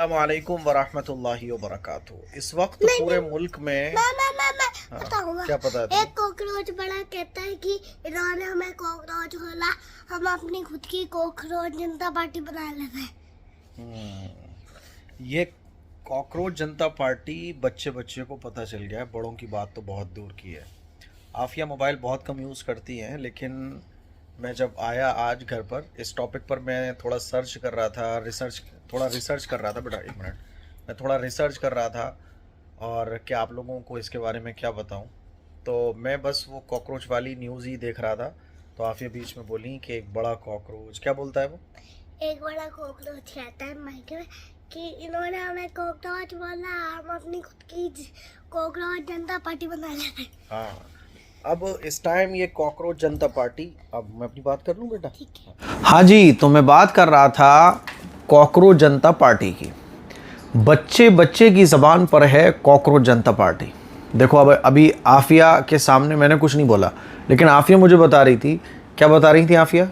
अस्सलामुअलैकुम वरहमतुल्लाहि वबरकातुहू। इस वक्त पूरे मुल्क में मैं बताऊंगा। क्या पता है एक कॉकरोच बड़ा कहता है कि इन्होंने हमें कॉकरोच खोला, हम अपनी खुद की कॉकरोच जनता पार्टी बना लेते हैं। ये कॉकरोच जनता पार्टी बच्चे बच्चे को पता चल गया है, बड़ों की बात तो बहुत दूर की है। आफिया मोबाइल बहुत कम यूज़ करती हैं, लेकिन मैं जब आया आज घर पर इस टॉपिक पर मैं थोड़ा सर्च कर रहा था, रिसर्च कर रहा था। बेटा एक मिनट, मैं थोड़ा रिसर्च कर रहा था और क्या आप लोगों को इसके बारे में क्या बताऊं। तो मैं बस वो कॉकरोच वाली न्यूज़ ही देख रहा था, तो आफिया बीच में बोली कि एक बड़ा कॉकरोच, क्या बोलता है वो, एक बड़ा कॉकरोच कहता है माइक में कि इन्होंने हमें कॉकरोच बोला, हम अपनी खुद की कॉकरोच जनता पार्टी बना लेते हैं। हाँ, अब इस टाइम ये कॉकरोच जनता पार्टी, अब मैं अपनी बात कर लूँ बेटा। ठीक है। हाँ जी, तो मैं बात कर रहा था कॉकरोच जनता पार्टी की। बच्चे बच्चे की ज़बान पर है कॉकरोच जनता पार्टी। देखो, अब अभी आफिया के सामने मैंने कुछ नहीं बोला, लेकिन आफिया मुझे बता रही थी। क्या बता रही थी आफिया?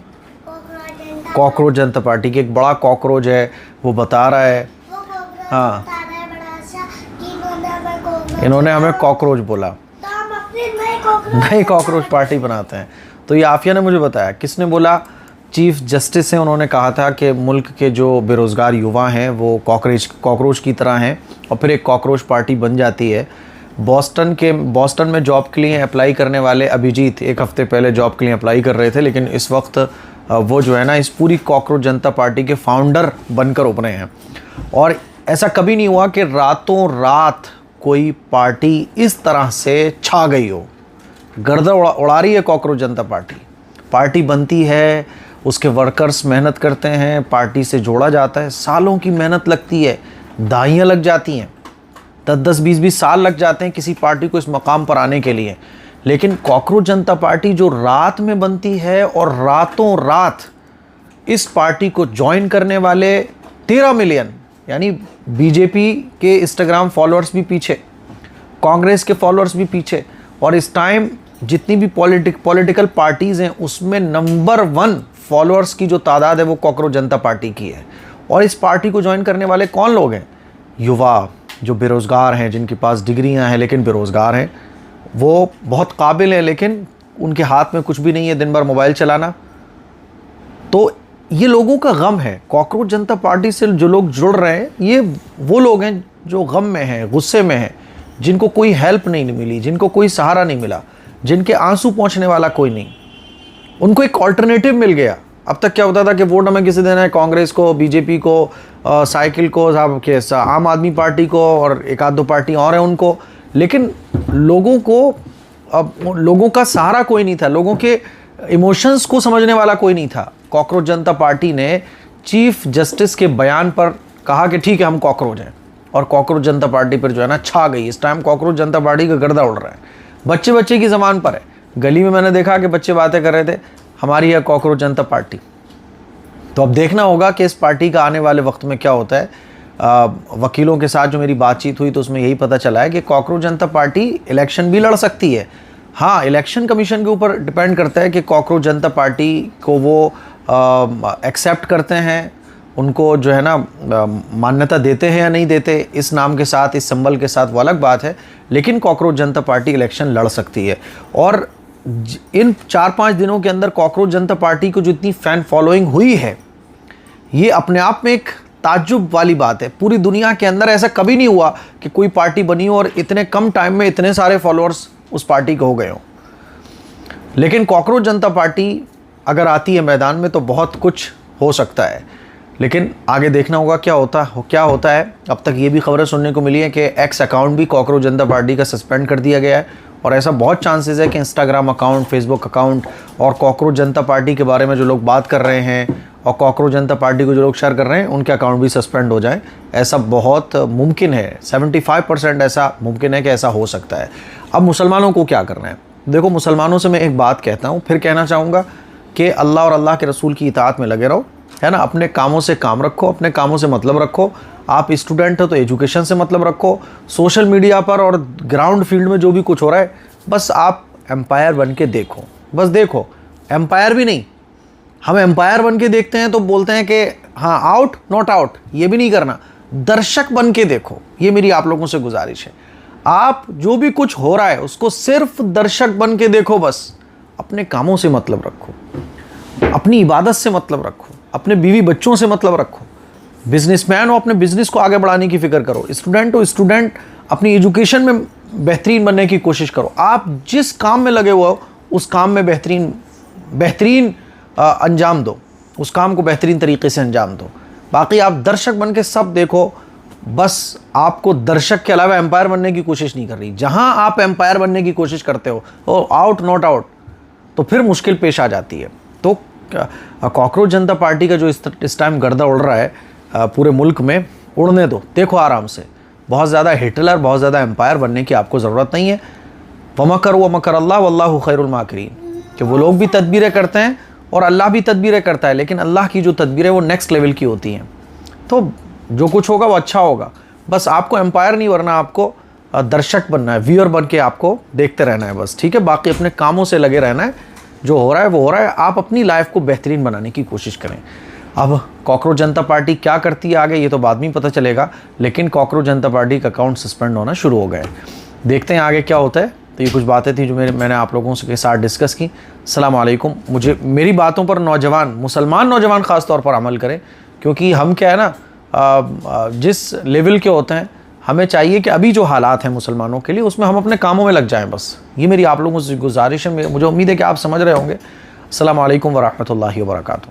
कॉकरोच जनता पार्टी की एक बड़ा कॉकरोच है, वो बता रहा है। हाँ, इन्होंने हमें कॉकरोच बोला, नई कॉकरोच पार्टी बनाते हैं। तो ये आफिया ने मुझे बताया। किसने बोला? चीफ जस्टिस हैं, उन्होंने कहा था कि मुल्क के जो बेरोज़गार युवा हैं वो कॉकरोच की तरह हैं और फिर एक कॉकरोच पार्टी बन जाती है। बॉस्टन में जॉब के लिए अप्लाई करने वाले अभिजीत एक हफ़्ते पहले जॉब के लिए अप्लाई कर रहे थे, लेकिन इस वक्त वो जो है ना, इस पूरी कॉकरोच जनता पार्टी के फाउंडर बनकर उभरे हैं। और ऐसा कभी नहीं हुआ कि रातों रात कोई पार्टी इस तरह से छा गई हो। गर्दा उड़ा रही है कॉकरोच जनता पार्टी। पार्टी बनती है, उसके वर्कर्स मेहनत करते हैं, पार्टी से जोड़ा जाता है, सालों की मेहनत लगती है, दाइयाँ लग जाती हैं, 10-10, 20-20 साल लग जाते हैं किसी पार्टी को इस मकाम पर आने के लिए। लेकिन कॉकरोच जनता पार्टी जो रात में बनती है, और रातों रात इस पार्टी को ज्वाइन करने वाले 13 मिलियन, यानी बीजेपी के इंस्टाग्राम फॉलोअर्स भी पीछे, कांग्रेस के फॉलोअर्स भी पीछे, और इस टाइम जितनी भी पॉलिटिकल पार्टीज़ हैं उसमें नंबर 1 फॉलोअर्स की जो तादाद है वो कॉकरोच जनता पार्टी की है। और इस पार्टी को ज्वाइन करने वाले कौन लोग हैं? युवा जो बेरोज़गार हैं, जिनके पास डिग्रियां हैं लेकिन बेरोज़गार हैं। वो बहुत काबिल हैं लेकिन उनके हाथ में कुछ भी नहीं है, दिन भर मोबाइल चलाना। तो ये लोगों का गम है। कॉकरोच जनता पार्टी से जो लोग जुड़ रहे हैं, ये वो लोग हैं जो गम में हैं, गुस्से में हैं, जिनको कोई हेल्प नहीं मिली, जिनको कोई सहारा नहीं मिला, जिनके आंसू पहुंचने वाला कोई नहीं। उनको एक ऑल्टरनेटिव मिल गया। अब तक क्या होता था कि वोट हमें किसे देना है, कांग्रेस को, बीजेपी को, साइकिल को, साहब के आम आदमी पार्टी को, और एक आध दो पार्टी और हैं उनको। लेकिन लोगों को, अब लोगों का सहारा कोई नहीं था, लोगों के इमोशंस को समझने वाला कोई नहीं था। कॉकरोच जनता पार्टी ने चीफ जस्टिस के बयान पर कहा कि ठीक है, हम कॉकरोच हैं, और कॉकरोच जनता पार्टी पर जो है ना छा गई। इस टाइम कॉकरोच जनता पार्टी का गर्दा उड़ रहा है, बच्चे बच्चे की ज़बान पर है। गली में मैंने देखा कि बच्चे बातें कर रहे थे, हमारी है कॉकरोच जनता पार्टी। तो अब देखना होगा कि इस पार्टी का आने वाले वक्त में क्या होता है। वकीलों के साथ जो मेरी बातचीत हुई तो उसमें यही पता चला है कि कॉकरोच जनता पार्टी इलेक्शन भी लड़ सकती है। हाँ, इलेक्शन कमीशन के ऊपर डिपेंड करता है कि कॉकरोच जनता पार्टी को वो एक्सेप्ट करते हैं, उनको जो है ना मान्यता देते हैं या नहीं देते, इस नाम के साथ, इस सिंबल के साथ, वो अलग बात है। लेकिन कॉकरोच जनता पार्टी इलेक्शन लड़ सकती है। और इन 4-5 दिनों के अंदर कॉकरोच जनता पार्टी को जो इतनी फ़ैन फॉलोइंग हुई है, ये अपने आप में एक ताज्जुब वाली बात है। पूरी दुनिया के अंदर ऐसा कभी नहीं हुआ कि कोई पार्टी बनी हो और इतने कम टाइम में इतने सारे फॉलोअर्स उस पार्टी के हो गए हों। लेकिन कॉकरोच जनता पार्टी अगर आती है मैदान में तो बहुत कुछ हो सकता है। लेकिन आगे देखना होगा क्या होता है। अब तक ये भी खबरें सुनने को मिली है कि एक्स अकाउंट भी कॉकरोच जनता पार्टी का सस्पेंड कर दिया गया है, और ऐसा बहुत चांसेस है कि इंस्टाग्राम अकाउंट, फेसबुक अकाउंट, और कॉकरोच जनता पार्टी के बारे में जो लोग बात कर रहे हैं और कॉकरोच जनता पार्टी को जो लोग शेयर कर रहे हैं, उनके अकाउंट भी सस्पेंड हो जाए। ऐसा बहुत मुमकिन है, 75% ऐसा मुमकिन है कि ऐसा हो सकता है। अब मुसलमानों को क्या करना है? देखो, मुसलमानों से मैं एक बात कहता हूँ, फिर कहना चाहूँगा कि अल्लाह और अल्लाह के रसूल की इताअत में लगे रहो, है ना। अपने कामों से काम रखो, अपने कामों से मतलब रखो। आप स्टूडेंट हो तो एजुकेशन से मतलब रखो। सोशल मीडिया पर और ग्राउंड फील्ड में जो भी कुछ हो रहा है, बस आप एम्पायर बन के देखो, बस देखो। एम्पायर भी नहीं, हम एम्पायर बन के देखते हैं तो बोलते हैं कि हाँ आउट नॉट आउट, ये भी नहीं करना। दर्शक बन के देखो, ये मेरी आप लोगों से गुजारिश है। आप जो भी कुछ हो रहा है उसको सिर्फ दर्शक बन के देखो, बस अपने कामों से मतलब रखो, अपनी इबादत से मतलब रखो, अपने बीवी बच्चों से मतलब रखो। बिजनेसमैन हो, अपने बिजनेस को आगे बढ़ाने की फिक्र करो। स्टूडेंट हो, स्टूडेंट अपनी एजुकेशन में बेहतरीन बनने की कोशिश करो। आप जिस काम में लगे हुए हो उस काम में बेहतरीन अंजाम दो, उस काम को बेहतरीन तरीके से अंजाम दो। बाकी आप दर्शक बन के सब देखो, बस आपको दर्शक के अलावा एम्पायर बनने की कोशिश नहीं कर रही। जहां आप एम्पायर बनने की कोशिश करते हो आउट नॉट आउट, तो फिर मुश्किल पेश आ जाती है। तो कॉकरोच जनता पार्टी का जो इस टाइम गर्दा उड़ रहा है पूरे मुल्क में, उड़ने दो, देखो आराम से। बहुत ज़्यादा हिटलर, बहुत ज़्यादा एम्पायर बनने की आपको ज़रूरत नहीं है। वमकर व मकर अल्लाह वल्लाहु खैरुल माकिरीन, कि वो लोग भी तदबीरें करते हैं और अल्लाह भी तदबीरें करता है, लेकिन अल्लाह की जो तदबीरें वो नेक्स्ट लेवल की होती हैं। तो जो कुछ होगा वो अच्छा होगा। बस आपको एम्पायर नहीं बनना, आपको दर्शक बनना है, व्यूअर बन के आपको देखते रहना है बस, ठीक है। बाकी अपने कामों से लगे रहना है, जो हो रहा है वो हो रहा है। आप अपनी लाइफ को बेहतरीन बनाने की कोशिश करें। अब कॉकरोच जनता पार्टी क्या करती है आगे ये तो बाद में पता चलेगा, लेकिन कॉकरोच जनता पार्टी का अकाउंट सस्पेंड होना शुरू हो गए। देखते हैं आगे क्या होता है। तो ये कुछ बातें थी जो मैंने आप लोगों के साथ डिस्कस की। अस्सलाम वालेकुम। मेरी बातों पर नौजवान, मुसलमान नौजवान ख़ास तौर पर अमल करें, क्योंकि हम क्या है ना, जिस लेवल के होते हैं, हमें चाहिए कि अभी जो हालात हैं मुसलमानों के लिए उसमें हम अपने कामों में लग जाएं। बस ये मेरी आप लोगों से गुजारिश है। मुझे उम्मीद है कि आप समझ रहे होंगे। अस्सलाम वालेकुम व रहमतुल्लाहि व बरकातुहू।